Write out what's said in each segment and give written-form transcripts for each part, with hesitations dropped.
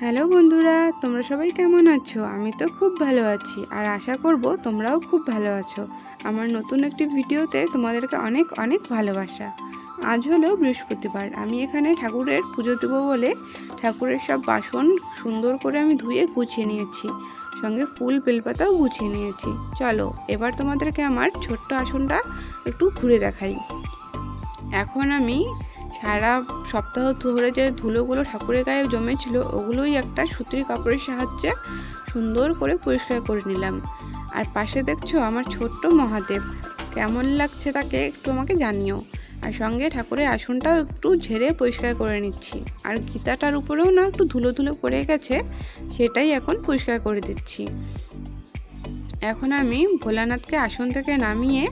Hello বন্ধুরা, তোমরা সবাই কেমন আছো? আমি তো খুব ভালো আছি আর আশা করব তোমরাও খুব ভালো আছো। আমার নতুন একটি ভিডিওতে তোমাদেরকে অনেক অনেক ভালোবাসা। আজ হলো বৃহস্পতিবার, আমি এখানে ঠাকুরের পুজো দেবো বলে ঠাকুরের সব বাসন সুন্দর করে আমি ধুয়ে গুছিয়ে নিয়েছি, সঙ্গে ফুল বেলপাতাও গুছিয়ে নিয়েছি। চলো এবার তোমাদেরকে আমার ছোট্ট আসনটা একটু ঘুরে দেখাই। এখন আমি সারা সপ্তাহ ধরে যে ধুলোগুলো ঠাকুরের গায়ে জমেছিল ওগুলোই একটা সুতির কাপড়ের সাহায্যে সুন্দর করে পরিষ্কার করে নিলাম। আর পাশে দেখছো আমার ছোট্ট মহাদেব, কেমন লাগছে তাকে একটু আমাকে জানিও। আর সঙ্গে ঠাকুরের আসনটাও একটু ঝেড়ে পরিষ্কার করে নিচ্ছি। আর গীতাটার উপরেও না একটু ধুলো ধুলো পড়ে গেছে, সেটাই এখন পরিষ্কার করে দিচ্ছি। এখন আমি ভোলানাথকে আসন থেকে নামিয়ে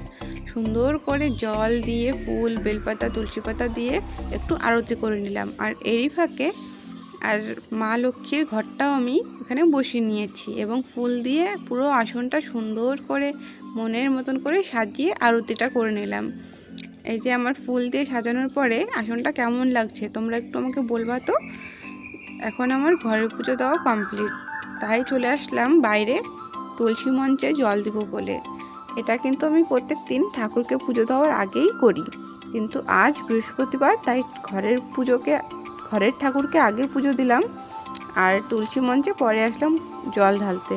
সুন্দর করে জল দিয়ে ফুল বেলপাতা তুলসী পাতা দিয়ে একটু আরতি করে নিলাম। আর এরই ফাঁকে আর মা লক্ষ্মীর ঘরটাও আমি এখানে বসিয়ে নিয়েছি এবং ফুল দিয়ে পুরো আসনটা সুন্দর করে মনের মতন করে সাজিয়ে আরতিটা করে নিলাম। এই যে আমার ফুল দিয়ে সাজানোর পরে আসনটা কেমন লাগছে তোমরা একটু আমাকে বলবা তো। এখন আমার ঘরের পুজো দেওয়া কমপ্লিট, তাই চলে আসলাম বাইরে তুলসী মঞ্চে জল দিব বলে। এটা কিন্তু আমি প্রত্যেক দিন ঠাকুরকে পুজো দেওয়ার আগেই করি, কিন্তু আজ বৃহস্পতিবার তাই ঘরের ঠাকুরকে আগে পুজো দিলাম আর তুলসী মঞ্চে পরে আসলাম জল ঢালতে।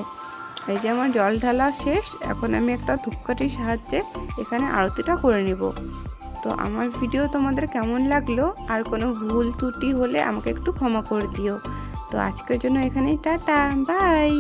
এই যে আমার জল ঢালা শেষ, এখন আমি একটা ধূপকাঠির সাহায্যে এখানে আরতিটা করে নেব। তো আমার ভিডিও তোমাদের কেমন লাগলো, আর কোনো ভুল ত্রুটি হলে আমাকে একটু ক্ষমা করে দিও। তো আজকের জন্য এখানেই টাটা, বাই।